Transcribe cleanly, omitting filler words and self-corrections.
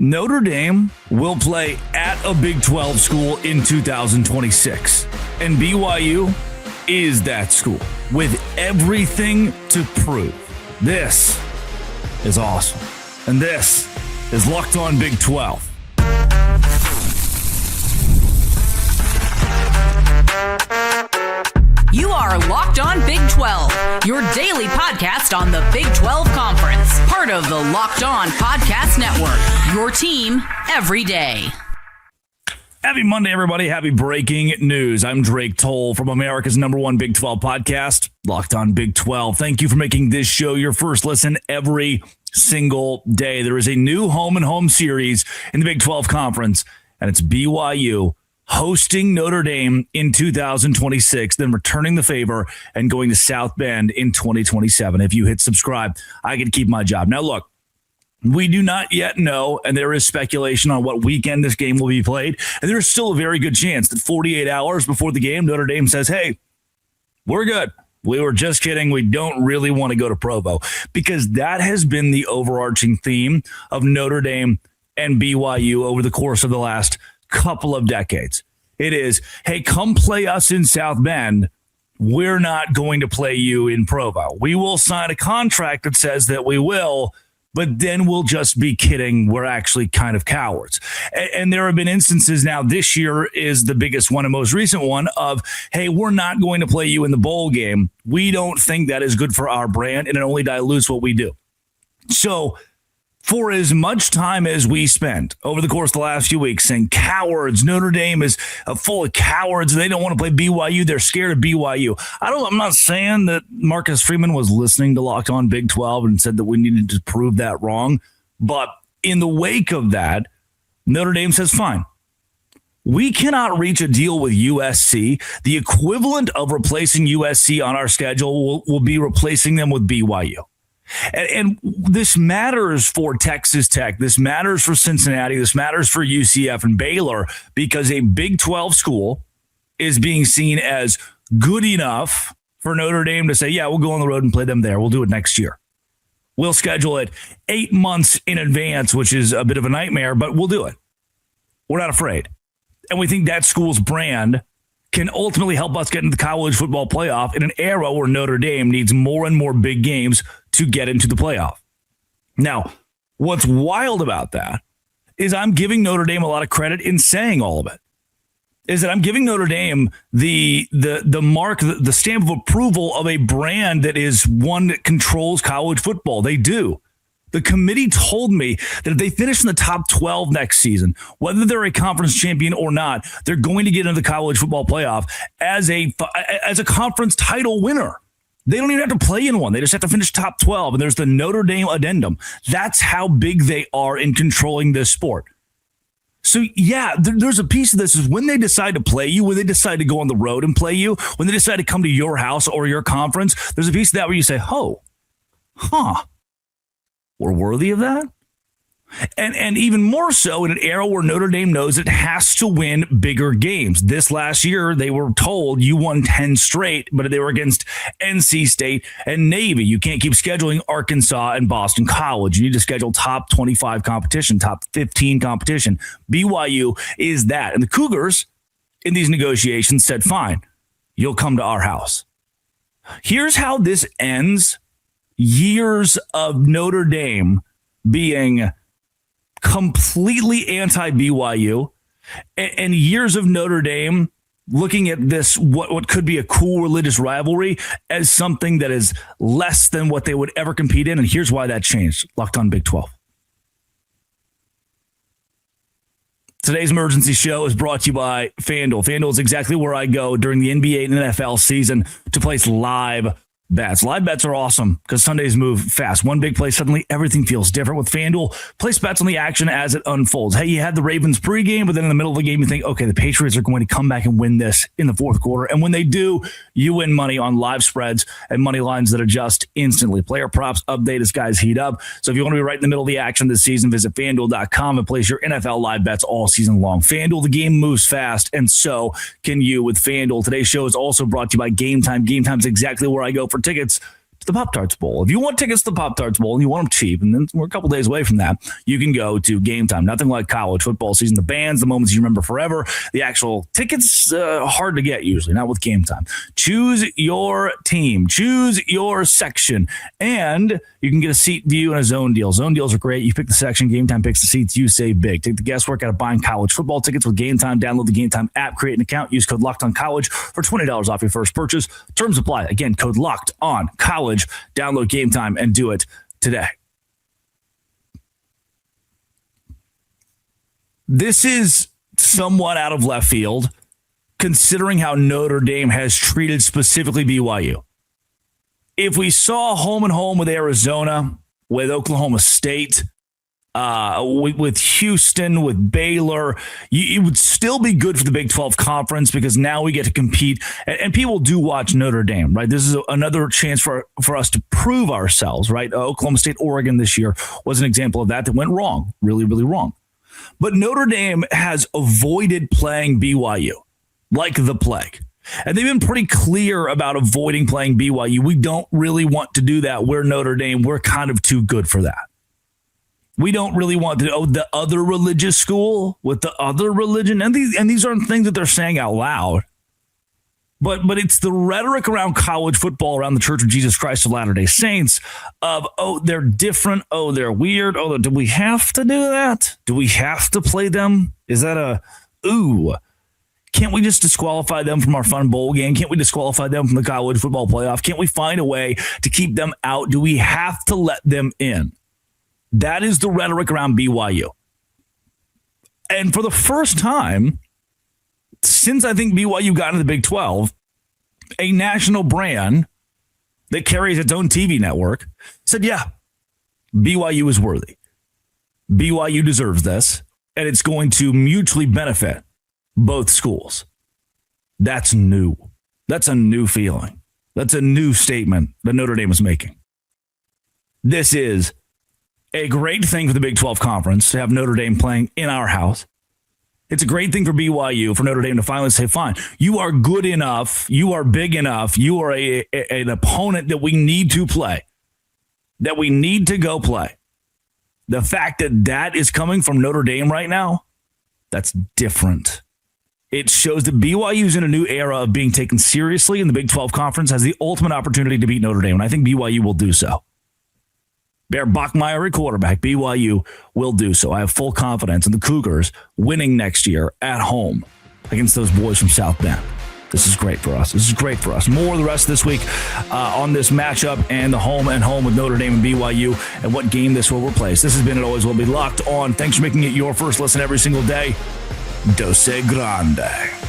Notre Dame will play at a Big 12 school in 2026. And BYU is that school with everything to prove. This is awesome. And this is Locked On Big 12. You are Locked On Big 12, your daily podcast on the Big 12 Conference. Part of the Locked On Podcast Network, your team every day. Happy Monday, everybody. Happy breaking news. I'm Drake Toll from America's #1 Big 12 podcast, Locked On Big 12. Thank you for making this show your first listen every single day. There is a new home and home series in the Big 12 Conference, and it's BYU hosting Notre Dame in 2026, then returning the favor and going to South Bend in 2027. If you hit subscribe, I can keep my job. Now, look, we do not yet know, and there is speculation on what weekend this game will be played, and there's still a very good chance that 48 hours before the game, Notre Dame says, hey, we're good. We were just kidding. We don't really want to go to Provo, because that has been the overarching theme of Notre Dame and BYU over the course of the last couple of decades. It is, hey, come play us in South Bend. We're not going to play you in Provo. We will sign a contract that says that we will, but then we'll just be kidding. We're actually kind of cowards. And there have been instances now, this year is the biggest one and most recent one of, hey, we're not going to play you in the bowl game. We don't think that is good for our brand, and it only dilutes what we do. So for as much time as we spent over the course of the last few weeks saying cowards, Notre Dame is full of cowards, they don't want to play BYU, they're scared of BYU. I'm not saying that Marcus Freeman was listening to Locked On Big 12 and said that we needed to prove that wrong. But in the wake of that, Notre Dame says, fine, we cannot reach a deal with USC. The equivalent of replacing USC on our schedule will be replacing them with BYU. And this matters for Texas Tech. This matters for Cincinnati. This matters for UCF and Baylor, because a Big 12 school is being seen as good enough for Notre Dame to say, yeah, we'll go on the road and play them there. We'll do it next year. We'll schedule it 8 months in advance, which is a bit of a nightmare, but we'll do it. We're not afraid. And we think that school's brand can ultimately help us get into the college football playoff in an era where Notre Dame needs more and more big games to get into the playoff. Now, what's wild about that is I'm giving Notre Dame a lot of credit in saying all of it. Is that I'm giving Notre Dame the mark, the stamp of approval of a brand that is one that controls college football. They do. The committee told me that if they finish in the top 12 next season, whether they're a conference champion or not, they're going to get into the college football playoff as a conference title winner. They don't even have to play in one. They just have to finish top 12. And there's the Notre Dame addendum. That's how big they are in controlling this sport. So, yeah, there's a piece of this is when they decide to play you, when they decide to go on the road and play you, when they decide to come to your house or your conference, there's a piece of that where you say, we're worthy of that? And even more so in an era where Notre Dame knows it has to win bigger games. This last year, they were told you won 10 straight, but they were against NC State and Navy. You can't keep scheduling Arkansas and Boston College. You need to schedule top 25 competition, top 15 competition. BYU is that. And the Cougars in these negotiations said, fine, you'll come to our house. Here's how this ends. Years of Notre Dame being completely anti-BYU and years of Notre Dame looking at this, what could be a cool religious rivalry, as something that is less than what they would ever compete in. And here's why that changed. Locked On Big 12. Today's emergency show is brought to you by FanDuel. FanDuel is exactly where I go during the NBA and NFL season to place live bets. Live bets are awesome because Sundays move fast. One big play, suddenly everything feels different. With FanDuel, place bets on the action as it unfolds. Hey, you had the Ravens pregame, but then in the middle of the game, you think, okay, the Patriots are going to come back and win this in the fourth quarter. And when they do, you win money on live spreads and money lines that adjust instantly. Player props update as guys heat up. So if you want to be right in the middle of the action this season, visit FanDuel.com and place your NFL live bets all season long. FanDuel, the game moves fast, and so can you with FanDuel. Today's show is also brought to you by Game Time. Game Time is exactly where I go for tickets to the Pop-Tarts Bowl. If you want tickets to the Pop-Tarts Bowl and you want them cheap, and then we're a couple days away from that, you can go to Game Time. Nothing like college football season. The bands, the moments you remember forever. The actual tickets, hard to get usually, not with Game Time. Choose your team. Choose your section. And you can get a seat view and a zone deal. Zone deals are great. You pick the section. Game Time picks the seats. You save big. Take the guesswork out of buying college football tickets with Game Time. Download the Game Time app. Create an account. Use code LOCKEDONCollege for $20 off your first purchase. Terms apply. Again, code LOCKEDONCollege. Download Game Time and do it today. This is somewhat out of left field, considering how Notre Dame has treated specifically BYU. If we saw home and home with Arizona, with Oklahoma State, with Houston, with Baylor, it would still be good for the Big 12 Conference because now we get to compete. And people do watch Notre Dame, right? This is another chance for us to prove ourselves, right? Oklahoma State, Oregon this year was an example of that went wrong, really, really wrong. But Notre Dame has avoided playing BYU like the plague. And they've been pretty clear about avoiding playing BYU. We don't really want to do that. We're Notre Dame. We're kind of too good for that. We don't really want the other religious school with the other religion. And these aren't things that they're saying out loud. But it's the rhetoric around college football, around the Church of Jesus Christ of Latter-day Saints of, oh, they're different. Oh, they're weird. Oh, do we have to do that? Do we have to play them? Is that can't we just disqualify them from our fun bowl game? Can't we disqualify them from the college football playoff? Can't we find a way to keep them out? Do we have to let them in? That is the rhetoric around BYU. And for the first time, since I think BYU got into the Big 12, a national brand that carries its own TV network said, yeah, BYU is worthy. BYU deserves this, and it's going to mutually benefit both schools. That's new. That's a new feeling. That's a new statement that Notre Dame is making. This is a great thing for the Big 12 Conference to have Notre Dame playing in our house. It's a great thing for BYU, for Notre Dame to finally say, fine, you are good enough, you are big enough, you are an opponent that we need to play, that we need to go play. The fact that is coming from Notre Dame right now, that's different. It shows that BYU is in a new era of being taken seriously, and the Big 12 Conference has the ultimate opportunity to beat Notre Dame, and I think BYU will do so. Bear Bachmeier at quarterback, BYU will do so. I have full confidence in the Cougars winning next year at home against those boys from South Bend. This is great for us. This is great for us. More of the rest of this week on this matchup and the home and home with Notre Dame and BYU and what game this will replace. This has been and always will be Locked On. Thanks for making it your first listen every single day. Dose Grande.